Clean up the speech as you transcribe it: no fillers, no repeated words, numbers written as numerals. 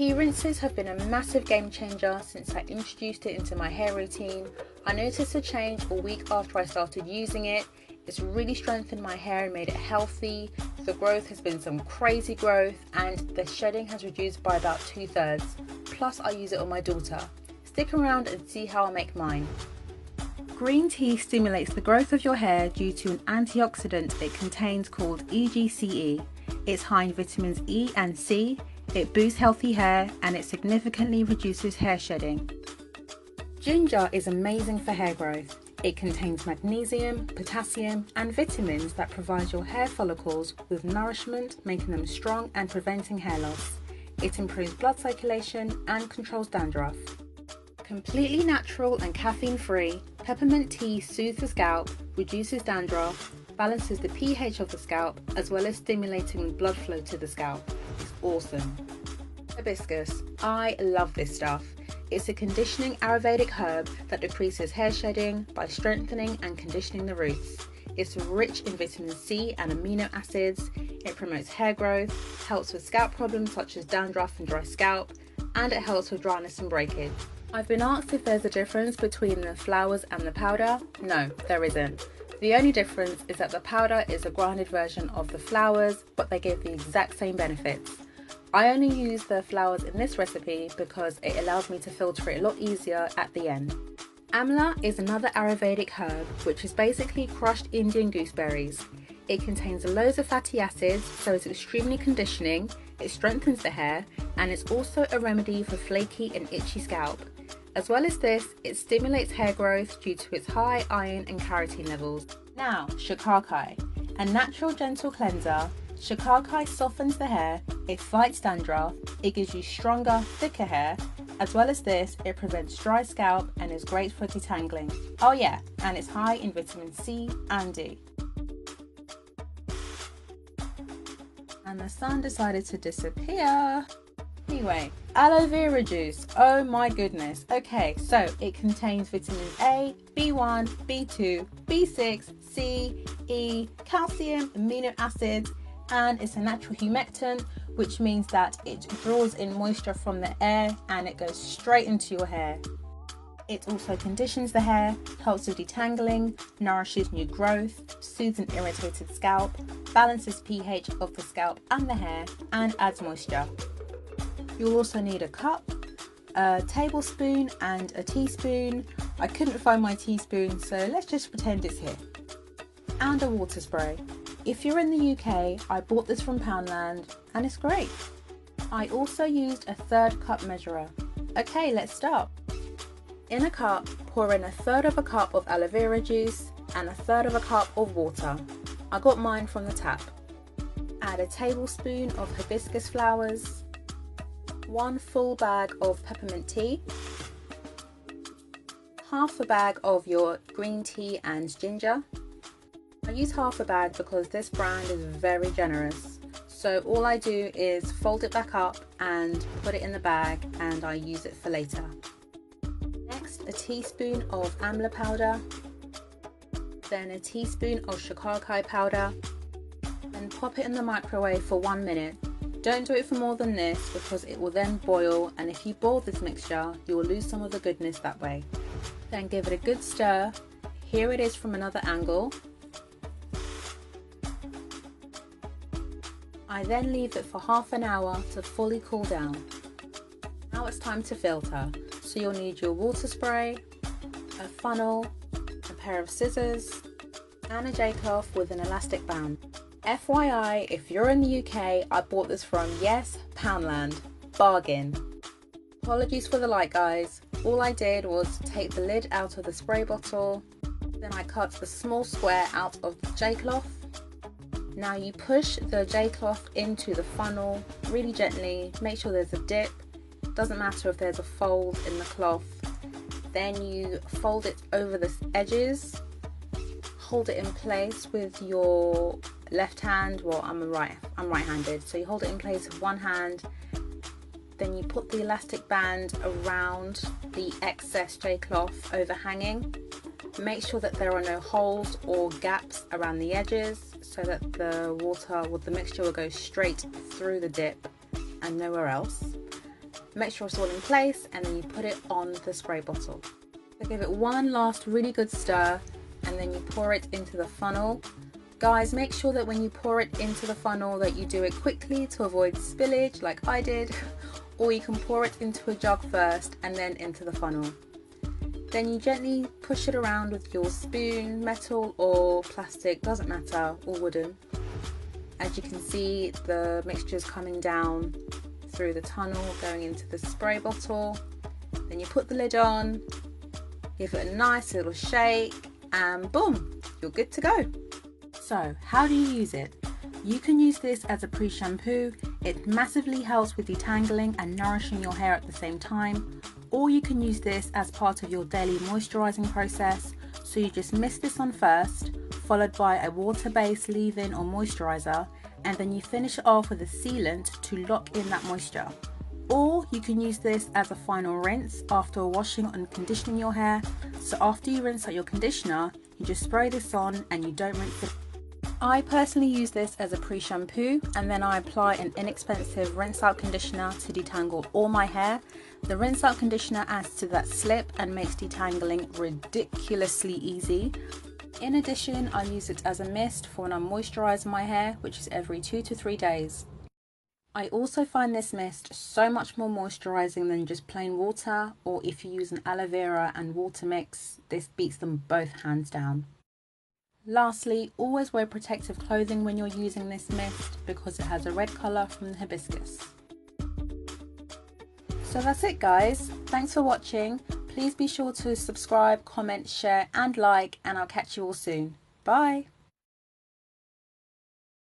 Tea rinses have been a massive game changer since I introduced it into my hair routine. I noticed a change a week after I started using it. It's really strengthened my hair and made it healthy. The growth has been some crazy growth and the shedding has reduced by about 2/3. Plus I use it on my daughter. Stick around and see how I make mine. Green tea stimulates the growth of your hair due to an antioxidant it contains called EGCE. It's high in vitamins E and C, it boosts healthy hair and it significantly reduces hair shedding. Ginger is amazing for hair growth. It contains magnesium, potassium and vitamins that provide your hair follicles with nourishment, making them strong and preventing hair loss. It improves blood circulation and controls dandruff. Completely natural and caffeine-free, peppermint tea soothes the scalp, reduces dandruff, balances the pH of the scalp, as well as stimulating blood flow to the scalp. It's awesome. Hibiscus. I love this stuff. It's a conditioning Ayurvedic herb that decreases hair shedding by strengthening and conditioning the roots. It's rich in vitamin C and amino acids. It promotes hair growth, helps with scalp problems such as dandruff and dry scalp, and it helps with dryness and breakage. I've been asked if there's a difference between the flowers and the powder. No, there isn't. The only difference is that the powder is a grounded version of the flowers, but they give the exact same benefits. I only use the flowers in this recipe because it allows me to filter it a lot easier at the end. Amla is another Ayurvedic herb, which is basically crushed Indian gooseberries. It contains loads of fatty acids, so it's extremely conditioning, it strengthens the hair, and it's also a remedy for flaky and itchy scalp. As well as this, it stimulates hair growth due to its high iron and carotene levels. Now, Shikakai, a natural gentle cleanser. Shikakai softens the hair, it fights dandruff, it gives you stronger, thicker hair. As well as this, it prevents dry scalp and is great for detangling. Oh yeah, and it's high in vitamin C and D. And the sun decided to disappear. Anyway, aloe vera juice, oh my goodness. Okay, so it contains vitamins A, B1, B2, B6, C, E, calcium, amino acids, and it's a natural humectant, which means that it draws in moisture from the air and it goes straight into your hair. It also conditions the hair, helps with detangling, nourishes new growth, soothes an irritated scalp, balances pH of the scalp and the hair, and adds moisture. You'll also need a cup, a tablespoon and a teaspoon. I couldn't find my teaspoon, so let's just pretend it's here. And a water spray. If you're in the UK, I bought this from Poundland and it's great. I also used a 1/3 cup measurer. Okay, let's start. In a cup, pour in 1/3 of a cup of aloe vera juice and 1/3 of a cup of water. I got mine from the tap. Add a tablespoon of hibiscus flowers, 1 full bag of peppermint tea, half a bag of your green tea and ginger. I use half a bag because this brand is very generous. So all I do is fold it back up and put it in the bag and I use it for later. Next, a teaspoon of amla powder, then a teaspoon of shikakai powder, and pop it in the microwave for 1 minute. Don't do it for more than this because it will then boil, and if you boil this mixture, you will lose some of the goodness that way. Then give it a good stir. Here it is from another angle. I then leave it for half an hour to fully cool down. Now it's time to filter. So you'll need your water spray, a funnel, a pair of scissors, and a J-cloth with an elastic band. FYI, if you're in the UK, I bought this from, yes, Poundland. Bargain. Apologies for the light, guys. All I did was take the lid out of the spray bottle, then I cut the small square out of the J-cloth. Now you push the J-cloth into the funnel really gently, make sure there's a dip. Doesn't matter if there's a fold in the cloth. Then you fold it over the edges, hold it in place with your left hand. Well, I'm right-handed, so you hold it in place with one hand. Then you put the elastic band around the excess J-cloth overhanging. Make sure that there are no holes or gaps around the edges so that the water with the mixture will go straight through the dip and nowhere else. Make sure it's all in place, and then you put it on the spray bottle. So give it one last really good stir, and then you pour it into the funnel. Guys, make sure that when you pour it into the funnel that you do it quickly to avoid spillage like I did, or you can pour it into a jug first and then into the funnel. Then you gently push it around with your spoon, metal or plastic, doesn't matter, or wooden. As you can see, the mixture is coming down through the tunnel, going into the spray bottle. Then you put the lid on, give it a nice little shake, and boom, you're good to go. So how do you use it? You can use this as a pre-shampoo. It massively helps with detangling and nourishing your hair at the same time. Or you can use this as part of your daily moisturising process. So you just mist this on first, followed by a water-based leave-in or moisturiser, and then you finish it off with a sealant to lock in that moisture. Or you can use this as a final rinse after washing and conditioning your hair. So after you rinse out your conditioner, you just spray this on and you don't rinse it. I personally use this as a pre-shampoo, and then I apply an inexpensive rinse out conditioner to detangle all my hair. The rinse out conditioner adds to that slip and makes detangling ridiculously easy. In addition, I use it as a mist for when I moisturise my hair, which is every 2 to 3 days. I also find this mist so much more moisturising than just plain water, or if you use an aloe vera and water mix, this beats them both hands down. Lastly, always wear protective clothing when you're using this mist because it has a red colour from the hibiscus. So that's it guys, thanks for watching. Please be sure to subscribe, comment, share and like, and I'll catch you all soon. Bye!